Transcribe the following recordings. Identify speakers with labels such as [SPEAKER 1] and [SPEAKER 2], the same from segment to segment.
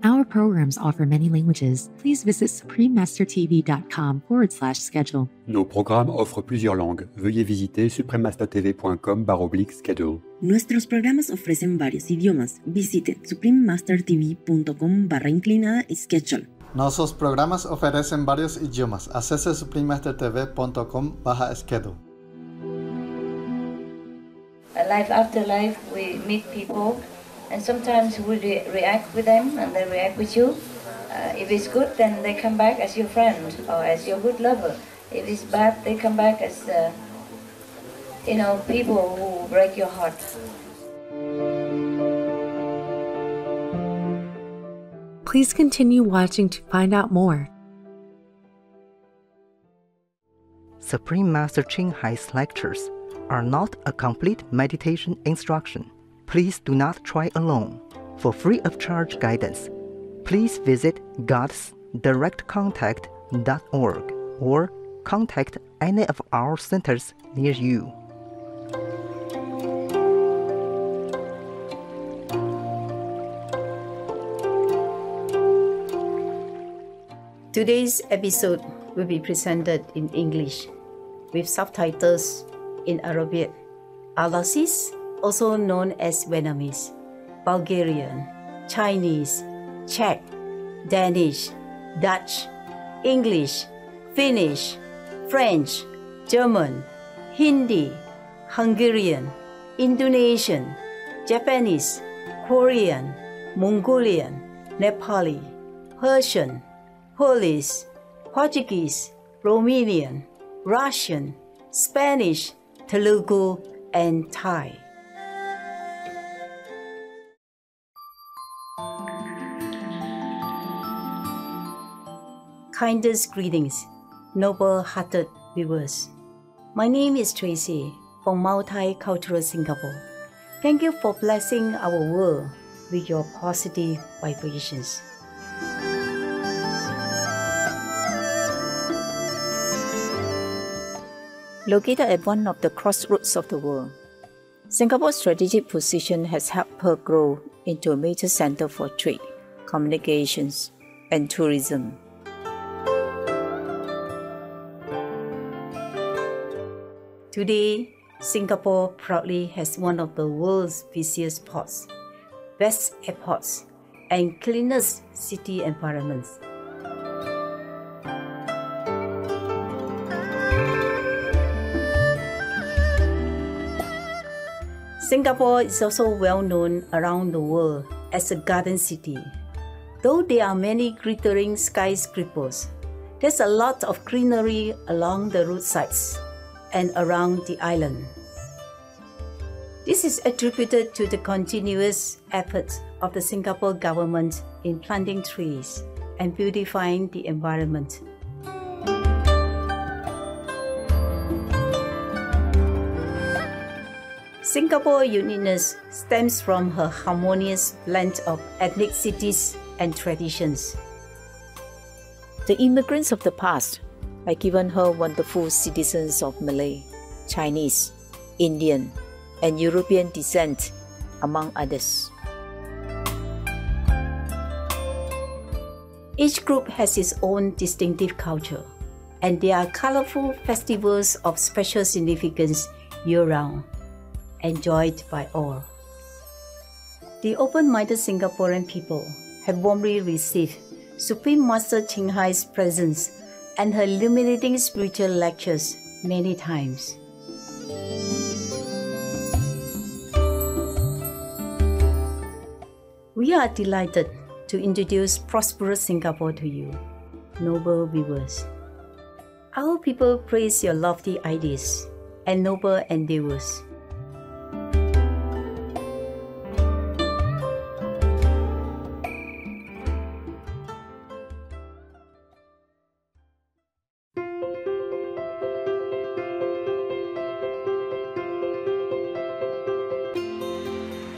[SPEAKER 1] Our programs offer many languages. Please visit suprememastertv.com/schedule.
[SPEAKER 2] Nos programmes offrent plusieurs langues. Veuillez visiter suprememastertv.com/schedule.
[SPEAKER 3] Nuestros programas ofrecen varios idiomas. Visite suprememastertv.com/schedule.
[SPEAKER 4] Nuestros programas ofrecen varios idiomas. Acesse suprememastertv.com/schedule.
[SPEAKER 5] Life after life, we meet people, and sometimes we react with them, and they react with you. If it's good, then they come back as your friend or as your good lover. If it's bad, they come back as, people who break your heart.
[SPEAKER 1] Please continue watching to find out more.
[SPEAKER 6] Supreme Master Ching Hai's lectures are not a complete meditation instruction. Please do not try alone. For free of charge guidance, please visit godsdirectcontact.org or contact any of our centers near you.
[SPEAKER 7] Today's episode will be presented in English with subtitles in Arabic, Alasis, also known as Vietnamese, Bulgarian, Chinese, Czech, Danish, Dutch, English, Finnish, French, German, Hindi, Hungarian, Indonesian, Japanese, Korean, Mongolian, Nepali, Persian, Polish, Portuguese, Romanian, Russian, Spanish, Telugu, and Thai. Kindest greetings, noble-hearted viewers. My name is Tracy from Multicultural Singapore. Thank you for blessing our world with your positive vibrations. Located at one of the crossroads of the world, Singapore's strategic position has helped her grow into a major center for trade, communications, and tourism. Today, Singapore proudly has one of the world's busiest ports, best airports, and cleanest city environments. Singapore is also well known around the world as a garden city. Though there are many glittering skyscrapers, there's a lot of greenery along the roadsides and around the island. This is attributed to the continuous efforts of the Singapore government in planting trees and beautifying the environment. Singapore's uniqueness stems from her harmonious blend of ethnicities and traditions. The immigrants of the past have given her wonderful citizens of Malay, Chinese, Indian, and European descent, among others. Each group has its own distinctive culture, and there are colorful festivals of special significance year-round, enjoyed by all. The open-minded Singaporean people have warmly received Supreme Master Ching Hai's presence and her illuminating spiritual lectures many times. We are delighted to introduce prosperous Singapore to you, noble viewers. Our people praise your lofty ideas and noble endeavors.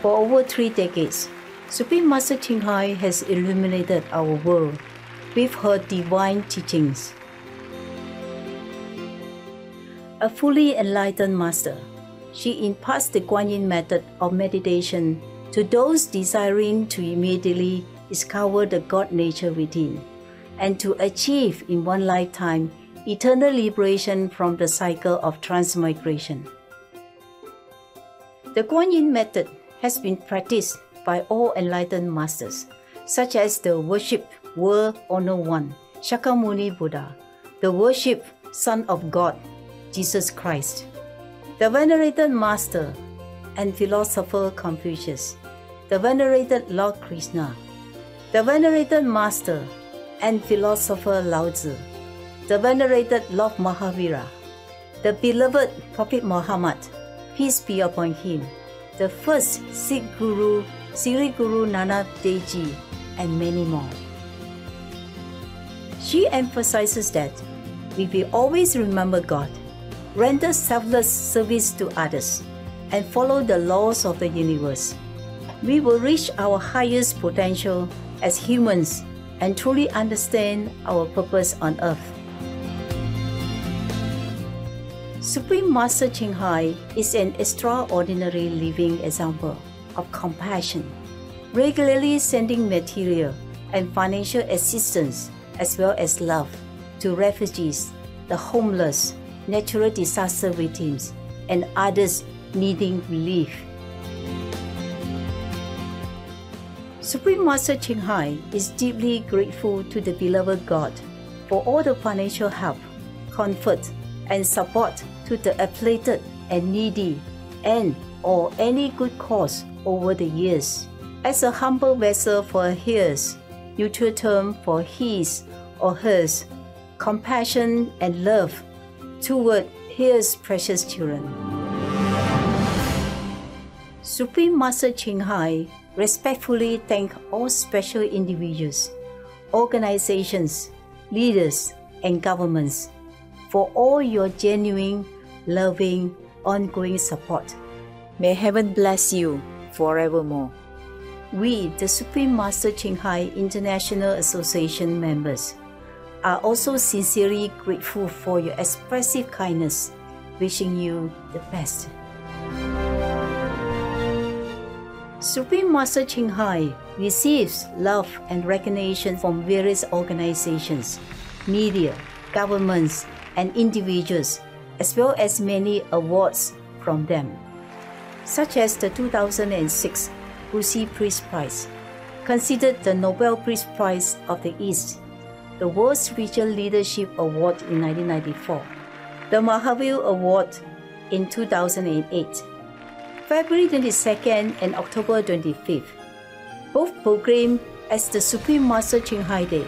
[SPEAKER 7] For over 3 decades, Supreme Master Ching Hai has illuminated our world with her divine teachings. A fully enlightened master, she imparts the Guanyin method of meditation to those desiring to immediately discover the God nature within, and to achieve in one lifetime eternal liberation from the cycle of transmigration. The Kuan Yin method has been practiced by all enlightened masters, such as the worship World Honor One, Shakyamuni Buddha, the worship Son of God, Jesus Christ, the venerated Master and philosopher Confucius, the venerated Lord Krishna, the venerated Master and philosopher Lao Tzu, the venerated Lord Mahavira, the beloved Prophet Muhammad, peace be upon him, the first Sikh Guru, Sri Guru Nanak Dev Ji, and many more. She emphasizes that we will always remember God, render selfless service to others, and follow the laws of the universe. We will reach our highest potential as humans and truly understand our purpose on earth. Supreme Master Ching Hai is an extraordinary living example of compassion, regularly sending material and financial assistance as well as love to refugees, the homeless, natural disaster victims, and others needing relief. Supreme Master Ching Hai is deeply grateful to the beloved God for all the financial help, comfort, and support to the afflicted and needy and or any good cause over the years. As a humble vessel for his, neutral term for his or hers, compassion and love toward his precious children. Supreme Master Ching Hai respectfully thank all special individuals, organizations, leaders, and governments for all your genuine, loving, ongoing support. May heaven bless you forevermore. We, the Supreme Master Ching Hai International Association members, are also sincerely grateful for your expressive kindness, wishing you the best. Supreme Master Ching Hai receives love and recognition from various organizations, media, governments, and individuals, as well as many awards from them, such as the 2006 Wuxi Peace Prize, considered the Nobel Peace Prize of the East, the World Spiritual Leadership Award in 1994, the Mahavir Award in 2008, February 22nd and October 25th, both proclaimed as the Supreme Master Ching Hai Day,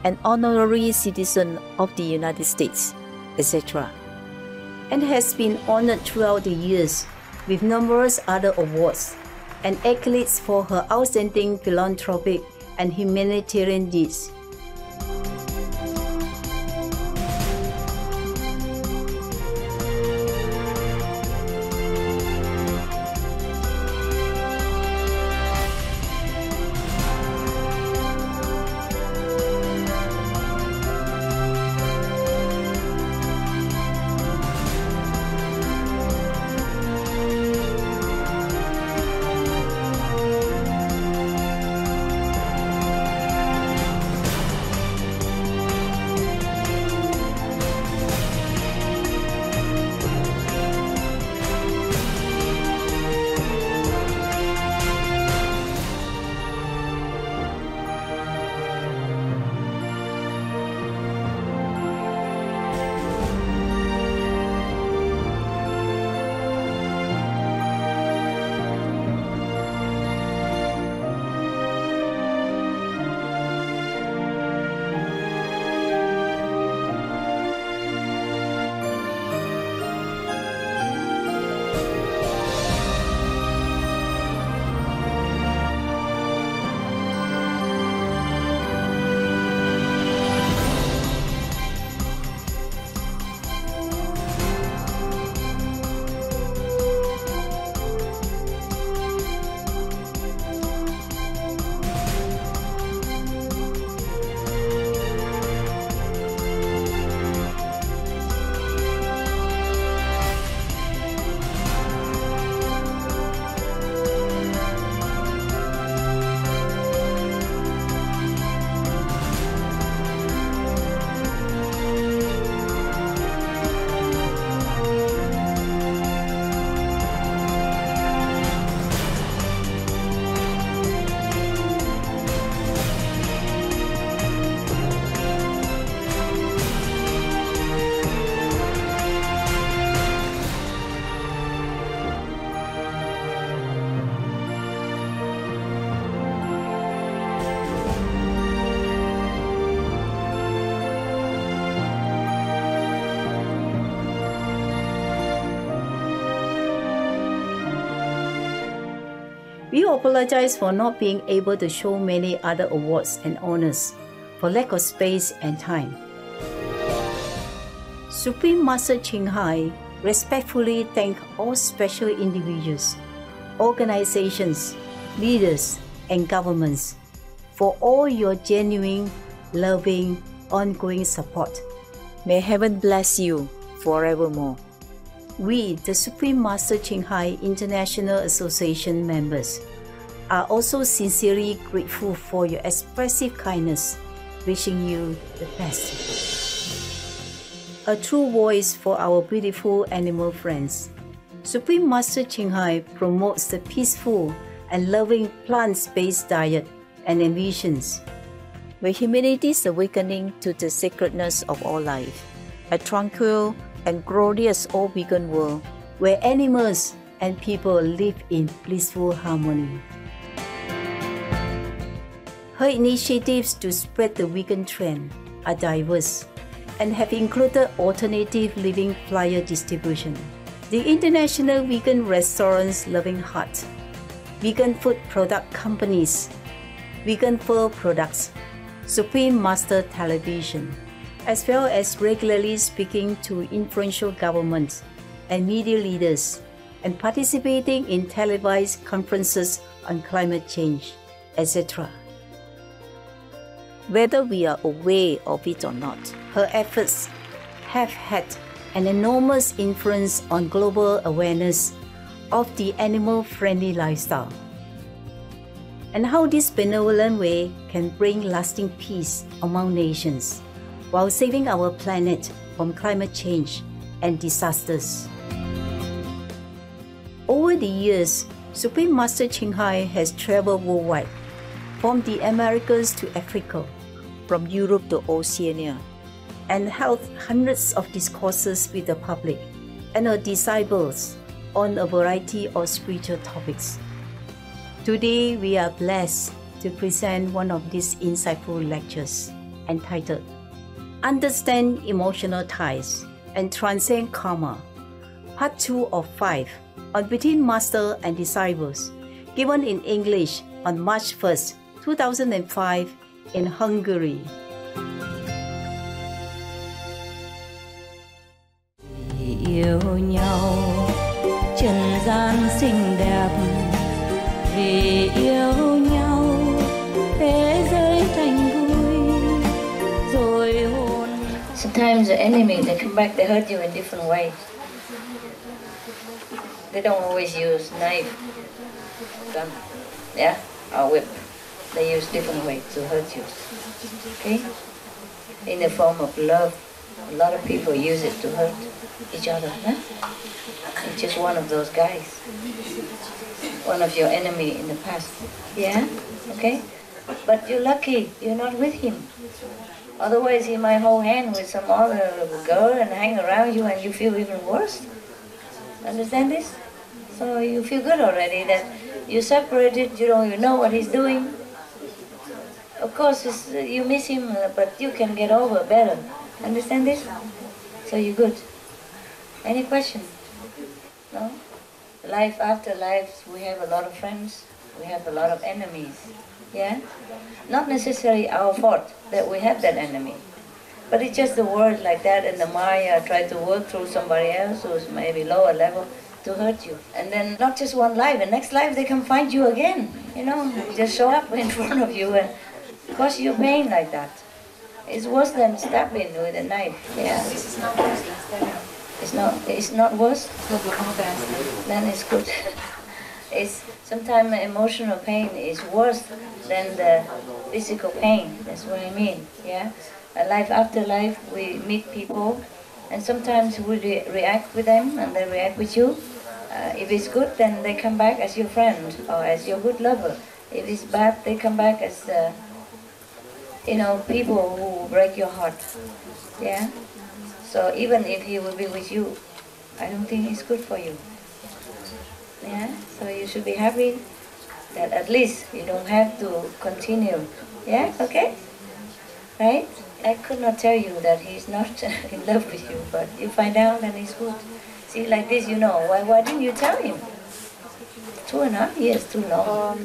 [SPEAKER 7] an honorary citizen of the United States, etc., and has been honored throughout the years with numerous other awards and accolades for her outstanding philanthropic and humanitarian deeds. also apologize for not being able to show many other awards and honors for lack of space and time. Supreme Master Ching Hai respectfully thank all special individuals, organizations, leaders, and governments for all your genuine, loving, ongoing support.
[SPEAKER 8] May heaven bless you forevermore.
[SPEAKER 7] We, the Supreme Master Ching Hai International Association members, are also sincerely grateful for your expressive kindness, wishing you the best. A true voice for our beautiful animal friends. Supreme Master Ching Hai promotes the peaceful and loving plant-based diet and envisions
[SPEAKER 8] May humanity's awakening to the sacredness of all life, a tranquil and glorious all-vegan world
[SPEAKER 7] where animals and people live in blissful harmony. Her initiatives to spread the vegan trend are diverse and have included alternative living flyer distribution, the International Vegan Restaurants Loving Heart, vegan food product companies, vegan fur products, Supreme Master Television, as well as regularly speaking to influential governments and media leaders and participating in televised conferences on climate change, etc.
[SPEAKER 8] whether we are aware of it or not.
[SPEAKER 7] Her efforts have had an enormous influence on global awareness of the animal-friendly lifestyle, and how this benevolent way can bring lasting peace among nations while saving our planet from climate change and disasters. Over the years, Supreme Master Ching Hai has traveled worldwide, from the Americas to Africa,
[SPEAKER 8] From Europe to Oceania,
[SPEAKER 7] and held hundreds of discourses with the public and her disciples on a variety of spiritual topics. Today, we are blessed to present one of these insightful lectures entitled Understand Emotional Ties and Transcend Karma, Part 2 of 5 on Between Master and Disciples, given in English on March 1st, 2005 in Hungary.
[SPEAKER 9] Yêu nhau trần gian xinh đẹp, vì yêu nhau thế giới thành vui rồi hôn.
[SPEAKER 5] Sometimes the enemy, they come back, they hurt you in different ways. They don't always use knife, gun, yeah, or whip. They use different ways to hurt you. Okay? In the form of love. A lot of people use it to hurt each other. Huh? It's just one of those guys. One of your enemy in the past. Yeah? Okay? But you're lucky you're not with him. Otherwise he might hold hand with some other girl and hang around you and you feel even worse. Understand this? So you feel good already that you're separated, you don't even know what he's doing. Of course, you miss him, but you can get over better. Understand this? So you're good. Any question? No? Life after life, we have a lot of friends, we have a lot of enemies. Yeah? Not necessarily our fault that we have that enemy. But it's just the world like that, and the Maya try to work through somebody else who's maybe lower level to hurt you. And then not just one life, the next life they can find you again. You know, just show up in front of you and cause you pain like that. It's worse than stabbing with a knife. Yeah. It's not worse? Then it's good. It's sometimes emotional pain is worse than the physical pain. That's what I mean. Yeah. A life after life, we meet people, and sometimes we react with them, and they react with you. If it's good, then they come back as your friend or as your good lover. If it's bad, they come back as people who break your heart. Yeah. So even if he will be with you, I don't think it's good for you. Yeah. So you should be happy that at least you don't have to continue. Yeah. Okay. Right. I could not tell you that he's not in love with you, but you find out and it's good. See, like this, why didn't you tell him? 2.5 years, too long.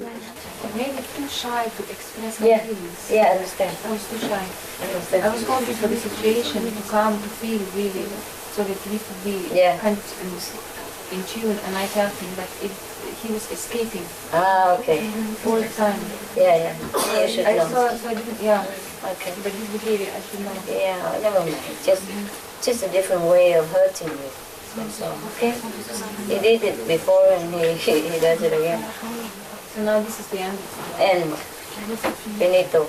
[SPEAKER 10] Maybe too shy to express my
[SPEAKER 5] Yeah,
[SPEAKER 10] feelings.
[SPEAKER 5] yeah, I understand.
[SPEAKER 10] I was too shy.
[SPEAKER 5] Understand.
[SPEAKER 10] I was hoping for the situation to come, to feel really, so that we could be kind of in tune, and I felt him that he was escaping.
[SPEAKER 5] Ah, okay.
[SPEAKER 10] All the time.
[SPEAKER 5] Yeah. You should know.
[SPEAKER 10] So I didn't, yeah.
[SPEAKER 5] Okay.
[SPEAKER 10] But his behavior, I should know.
[SPEAKER 5] Yeah, never mind. Just a different way of hurting you. That's all. Okay? He did it before and he does it again.
[SPEAKER 10] So now this is the end.
[SPEAKER 5] End. Finito.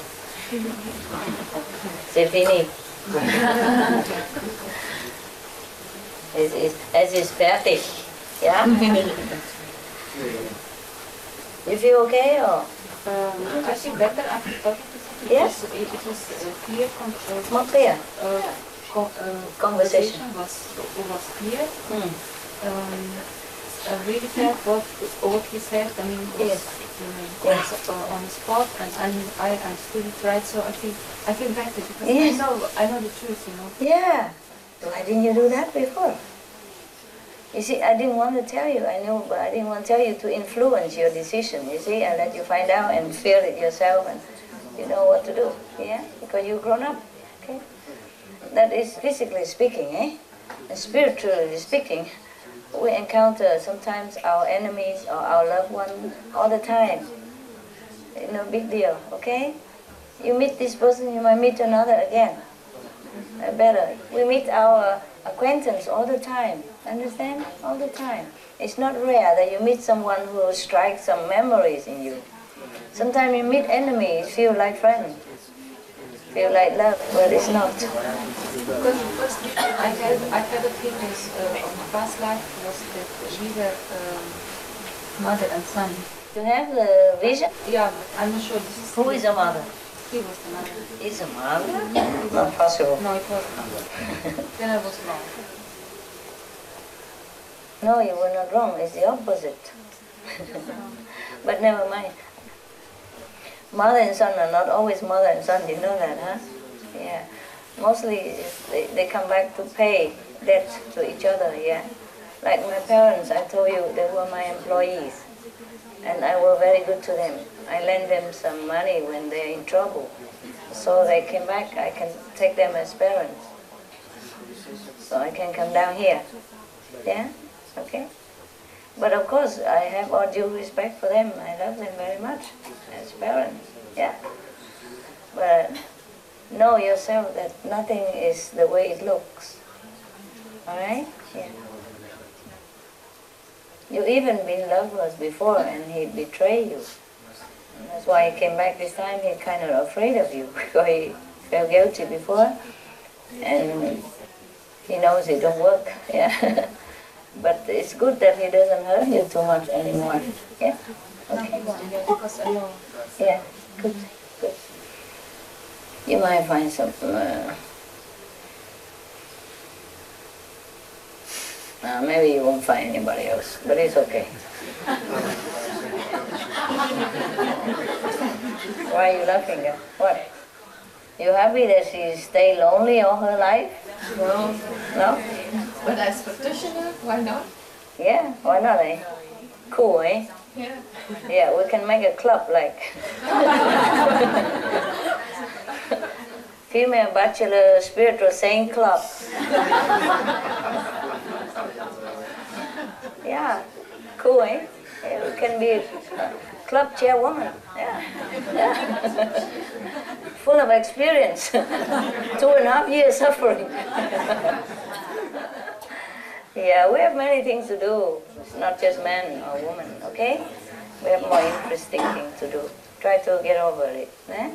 [SPEAKER 5] C'est fini. Es ist fertig. Yeah? You feel okay or?
[SPEAKER 10] I feel better after talking to somebody.
[SPEAKER 5] Yes?
[SPEAKER 10] It was clear.
[SPEAKER 5] More clear.
[SPEAKER 10] Conversation was clear. I really felt what he said. I mean, was on the spot, and I understood it right. So I feel better because I know the truth, you know.
[SPEAKER 5] Yeah. Why didn't you do that before? You see, I didn't want to tell you. I knew, but I didn't want to tell you to influence your decision. You see, I let you find out and feel it yourself, and you know what to do. Yeah, because you've grown up. Okay. That is physically speaking, eh? And spiritually speaking, we encounter sometimes our enemies or our loved one all the time. No big deal, okay? You meet this person, you might meet another again. Better. We meet our acquaintance all the time, understand? All the time. It's not rare that you meet someone who strikes some memories in you. Sometimes you meet enemies, feel like friends, feel like love, but it's not.
[SPEAKER 10] Because I had a feeling of my past life was that we were mother and son.
[SPEAKER 5] You have the vision?
[SPEAKER 10] Yeah, but I'm not sure this is...
[SPEAKER 5] Who is a mother?
[SPEAKER 10] He was the mother.
[SPEAKER 5] Is a mother? Not possible.
[SPEAKER 10] No, it wasn't. Then I was wrong.
[SPEAKER 5] No, you were not wrong. It's the opposite. But never mind. Mother and son are not always mother and son. You know that, huh? Yeah. Mostly they come back to pay debt to each other, yeah. Like my parents, I told you, they were my employees. And I was very good to them. I lent them some money when they're in trouble. So they came back, I can take them as parents. So I can come down here. Yeah? Okay? But of course, I have all due respect for them. I love them very much as parents. Yeah? But know yourself that nothing is the way it looks. Alright? Yeah. You even been lovers before and he betrayed you. And that's why he came back this time. He's kind of afraid of you because he felt guilty before. And he knows it don't work. Yeah. But it's good that he doesn't hurt you too much anymore. Yeah? Okay.
[SPEAKER 10] Because I know.
[SPEAKER 5] Yeah, good, good. You might find some... maybe you won't find anybody else, but it's okay. Why are you laughing at? What? You happy that she stay lonely all her life?
[SPEAKER 10] No.
[SPEAKER 5] No?
[SPEAKER 10] But as practitioner, why not?
[SPEAKER 5] Yeah, why not, eh? Cool, eh?
[SPEAKER 10] Yeah.
[SPEAKER 5] Yeah, we can make a club like... Female Bachelor Spiritual Saint Club. Yeah, cool, eh? Yeah, we can be a club chairwoman. Yeah. Yeah. Full of experience. 2.5 years suffering. Yeah, we have many things to do. It's not just man or woman, okay? We have more interesting things to do. Try to get over it. Eh?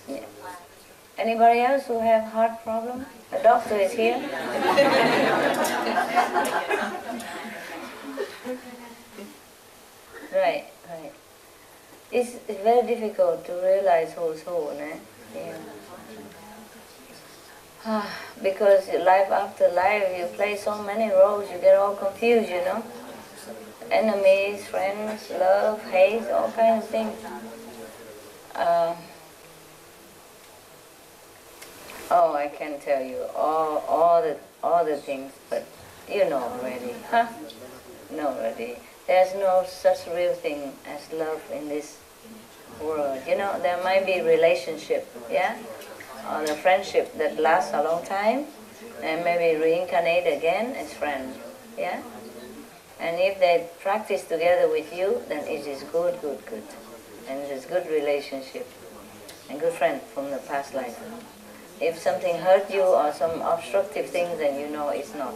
[SPEAKER 5] Yeah. Anybody else who have heart problem? The doctor is here. Right, right. It's very difficult to realize who's who, eh? Yeah. Because life after life, you play so many roles, you get all confused, you know? Enemies, friends, love, hate, all kinds of things. Oh, I can tell you all the things, but you know already, huh? No, already. There's no such real thing as love in this world. You know, there might be relationship, yeah, or the friendship that lasts a long time, and maybe reincarnate again as friends, yeah. And if they practice together with you, then it is good, and it is good relationship and good friend from the past life. If something hurt you or some obstructive thing, then you know it's not.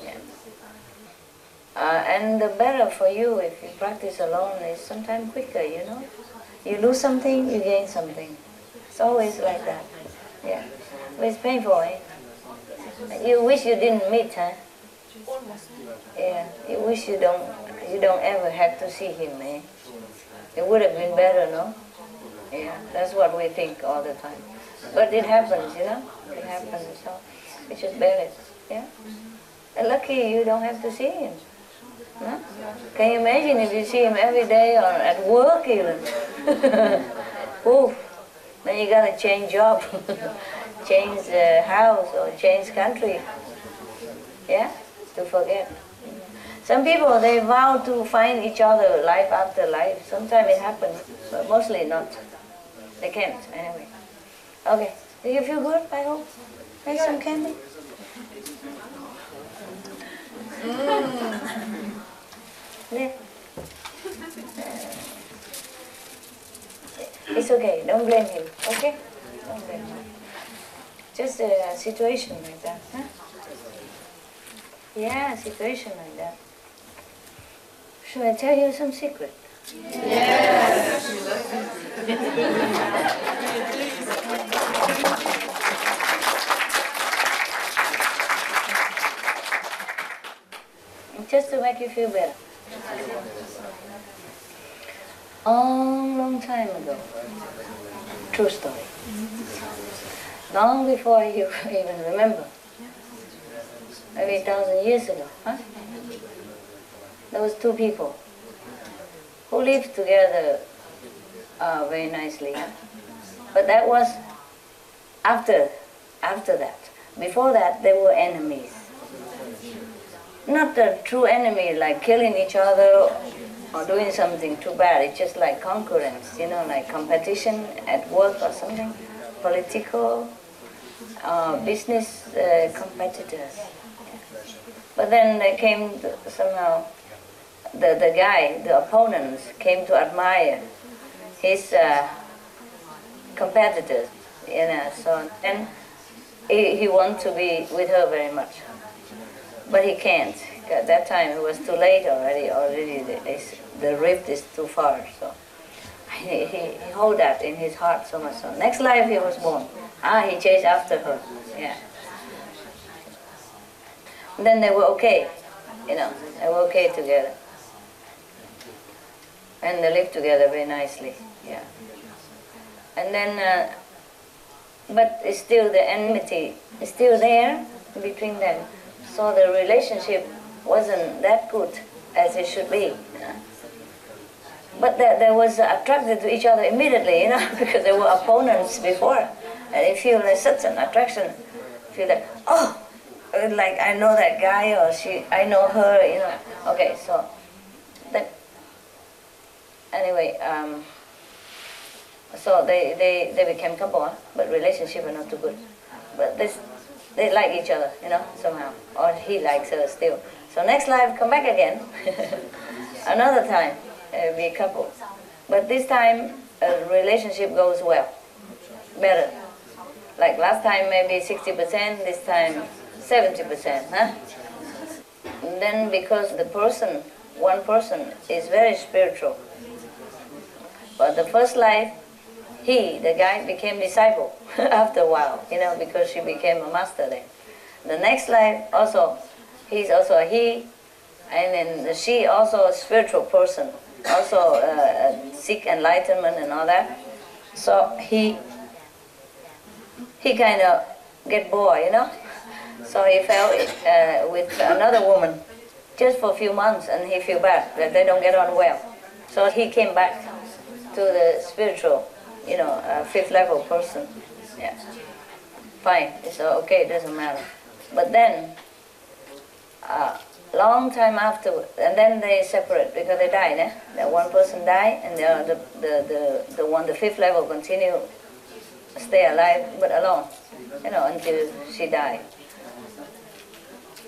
[SPEAKER 5] Yeah. And the better for you if you practice alone is sometimes quicker, you know. You lose something, you gain something. It's always like that. Yeah. But it's painful, eh? You wish you didn't meet, huh? Yeah. You wish you don't ever have to see him, eh? It would have been better, no? Yeah. That's what we think all the time. But it happens, you know. It happens, so we just bear it. Yeah. And lucky you don't have to see him. Huh? Can you imagine if you see him every day or at work even? Ooh, then you gotta change job, change house or change country. Yeah, to forget. Some people, they vow to find each other life after life. Sometimes it happens, but mostly not. They can't anyway. Okay, do you feel good, I hope? Make some candy? Yeah. It's okay, don't blame him, okay? Don't blame him. Just a situation like that, huh? Yeah, a situation like that. Should I tell you some secret? Yes! Just to make you feel better. Long time ago, true story. Long before you even remember, maybe 1,000 years ago, huh? There was two people who lived together very nicely. Huh? But that was after that. Before that, they were enemies. Not a true enemy, like killing each other or doing something too bad. It's just like concurrence, you know, like competition at work or something, political, business competitors. But then they came to, somehow, the guy, the opponents, came to admire his competitors, you know, so, and he wanted to be with her very much. But he can't. At that time it was too late already. The rift is too far. So he held that in his heart so much. So next life he was born. He chased after her. Yeah. And then they were okay. You know, they were okay together. And they lived together very nicely. Yeah. And then, but it's still the enmity is still there between them. So the relationship wasn't that good as it should be. You know? But they was attracted to each other immediately, you know, because they were opponents before. And they feel like such an attraction. Feel like, oh, like I know that guy or I know her, you know. Okay, so that, anyway, so they became couple, but relationship are not too good. But they like each other, you know, somehow. Or he likes her still. So next life, come back again. Another time, be a couple. But this time, a relationship goes well. Better. Like last time, maybe 60%, this time 70%, huh? And then because one person is very spiritual. But the first life, the guy became disciple after a while, you know, because she became a master then. The next life also, he's also a he, and then she also a spiritual person, also seek enlightenment and all that. So he kind of get bored, you know. So he fell with another woman just for a few months, and he feel bad that they don't get on well. So he came back to the spiritual, you know, fifth level person. Yeah. Fine, it's okay, it doesn't matter. But then, long time after, and then they separate because they die. That one person die, and the fifth level continue stay alive but alone, until she died.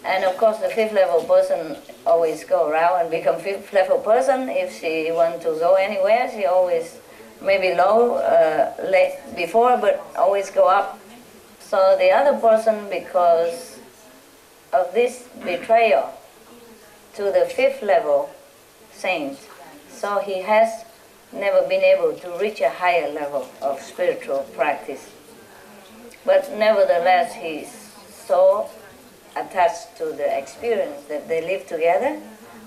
[SPEAKER 5] And of course, the fifth level person always go around and become fifth level person. If she want to go anywhere, she always maybe low late before, but always go up. So the other person, because of this betrayal to the fifth level saint, so he has never been able to reach a higher level of spiritual practice. But nevertheless, he's so attached to the experience that they live together,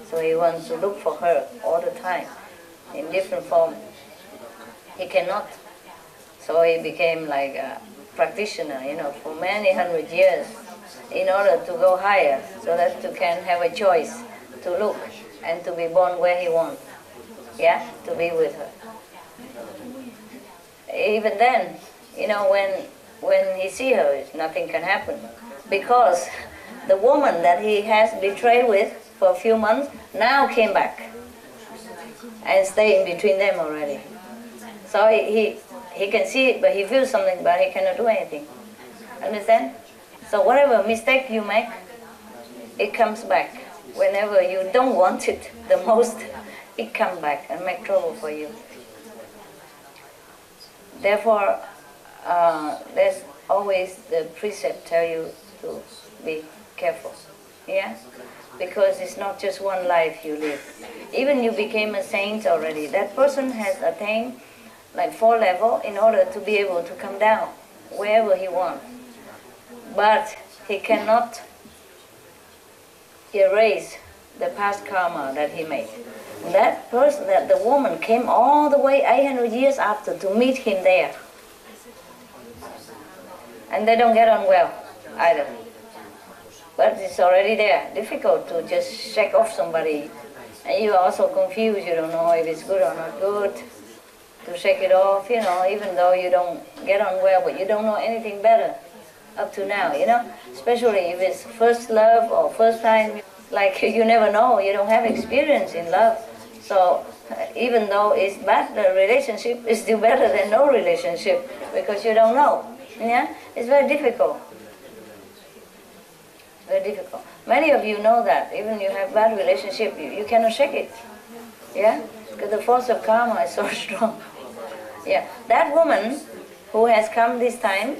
[SPEAKER 5] so he wants to look for her all the time in different form. He cannot, so he became like a practitioner, for many hundred years in order to go higher, so that you can have a choice to look and to be born where he wants, to be with her. Even then, when he see her, nothing can happen, because the woman that he has betrayed with for a few months now came back and stay in between them already. So he can see it, but he feels something, but he cannot do anything. Understand? So whatever mistake you make, it comes back. Whenever you don't want it the most, it comes back and make trouble for you. Therefore, there's always the precept tell you to be careful, because it's not just one life you live. Even you became a saint already, that person has attained like 4 levels in order to be able to come down wherever he wants. But he cannot erase the past karma that he made. That person, that the woman came all the way 800 years after to meet him there. And they don't get on well either. But it's already there. Difficult to just shake off somebody. And you're also confused, you don't know if it's good or not good. To shake it off, even though you don't get on well, but you don't know anything better up to now, Especially if it's first love or first time, like you never know, you don't have experience in love. So even though it's bad, the relationship is still better than no relationship, because you don't know, It's very difficult. Very difficult. Many of you know that, even you have bad relationship, you cannot shake it, Because the force of karma is so strong. That woman who has come this time,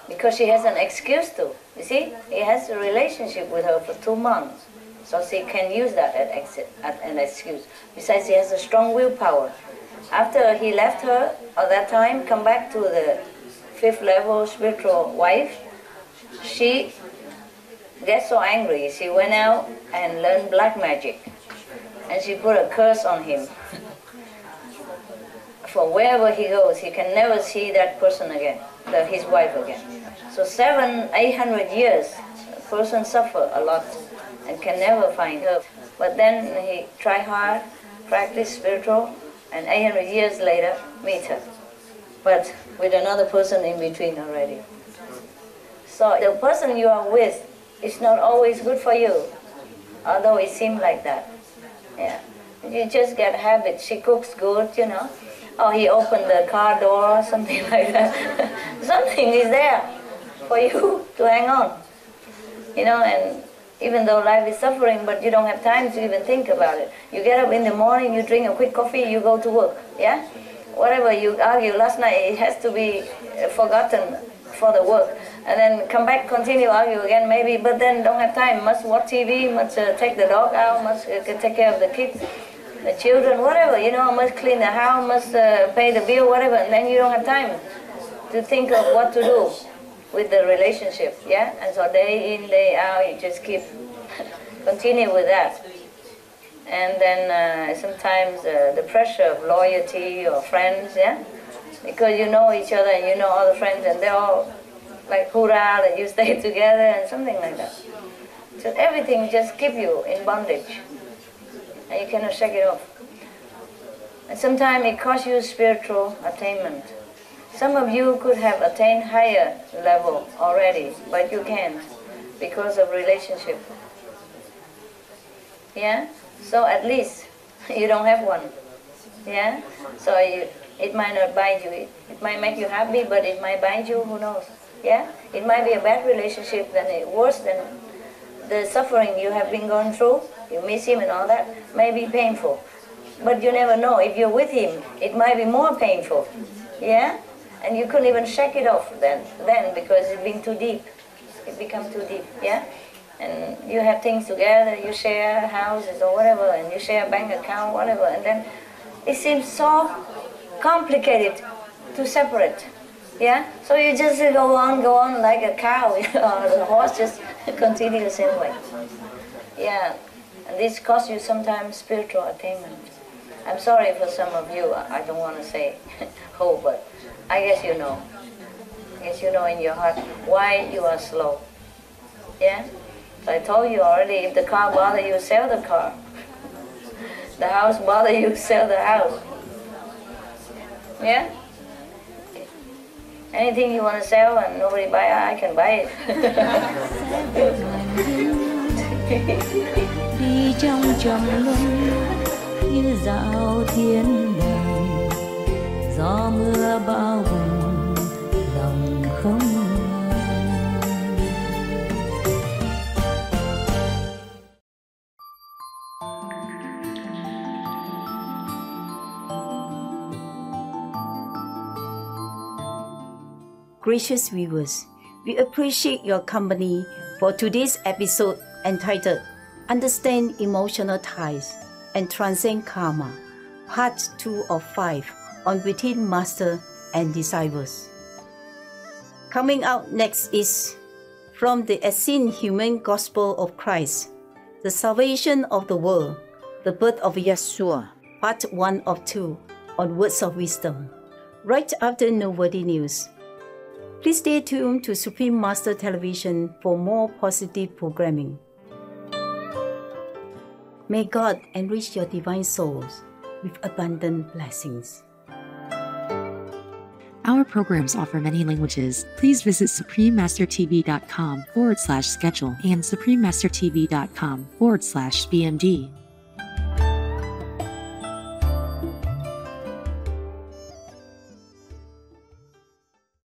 [SPEAKER 5] because she has an excuse to, you see, he has a relationship with her for 2 months, so she can use that as an excuse. Besides, he has a strong willpower. After he left her at that time, come back to the 5th level spiritual wife, she gets so angry, she went out and learned black magic, and she put a curse on him. For wherever he goes, he can never see that person again, his wife again. So 700-800 years, a person suffer a lot and can never find her. But then he try hard, practice spiritual, and 800 years later, meet her. But with another person in between already. So the person you are with is not always good for you, although it seems like that. You just get habit. She cooks good, Or he opened the car door, something like that. Something is there for you to hang on. And even though life is suffering, but you don't have time to even think about it. You get up in the morning, you drink a quick coffee, you go to work, Whatever you argue last night, it has to be forgotten for the work. And then come back, continue argue again maybe, but then don't have time. Must watch TV, must take the dog out, must take care of the kids, the children, whatever, must clean the house, must pay the bill, whatever, and then you don't have time to think of what to do with the relationship, And so day in, day out, you just keep, continue with that. And then sometimes the pressure of loyalty or friends, Because you know each other and you know all the friends, and they're all like hoorah that you stay together and something like that. So everything just keep you in bondage. And you cannot shake it off. And sometimes it costs you spiritual attainment. Some of you could have attained higher level already, but you can't because of relationship. Yeah? So at least you don't have one. Yeah? So it might not bite you. It might make you happy, but it might bite you, who knows? Yeah? It might be a bad relationship, worse than the suffering you have been going through. You miss him and all that. May be painful. But you never know. If you're with him, it might be more painful. Yeah? And you couldn't even shake it off then because it's been too deep. It becomes too deep. Yeah? And you have things together, you share houses or whatever, and you share a bank account, whatever, and then it seems so complicated to separate. Yeah? So you just go on like a cow, or the horse just continue the same way. Yeah. And this costs you sometimes spiritual attainment. I'm sorry for some of you, I don't want to say who, but I guess you know. I guess you know in your heart why you are slow. Yeah? So I told you already, if the car bothers you, sell the car. The house bothers you, sell the house. Yeah? Anything you want to sell and nobody buy, I can buy it.
[SPEAKER 9] Đi trong trầm luân như dạo thiên đàng, gió mưa bao vùng lòng không
[SPEAKER 7] Gracious viewers, we appreciate your company for today's episode entitled Understand Emotional Ties and Transcend Karma, Part 2 of 5 on Between Master and Disciples. Coming out next is from the Essene Human Gospel of Christ, The Salvation of the World, The Birth of Yeshua, Part 1 of 2 on Words of Wisdom, right after Noteworthy News. Please stay tuned to Supreme Master Television for more positive programming. May God enrich your divine souls with abundant blessings.
[SPEAKER 1] Our programs offer many languages. Please visit suprememastertv.com/schedule and suprememastertv.com/BMD.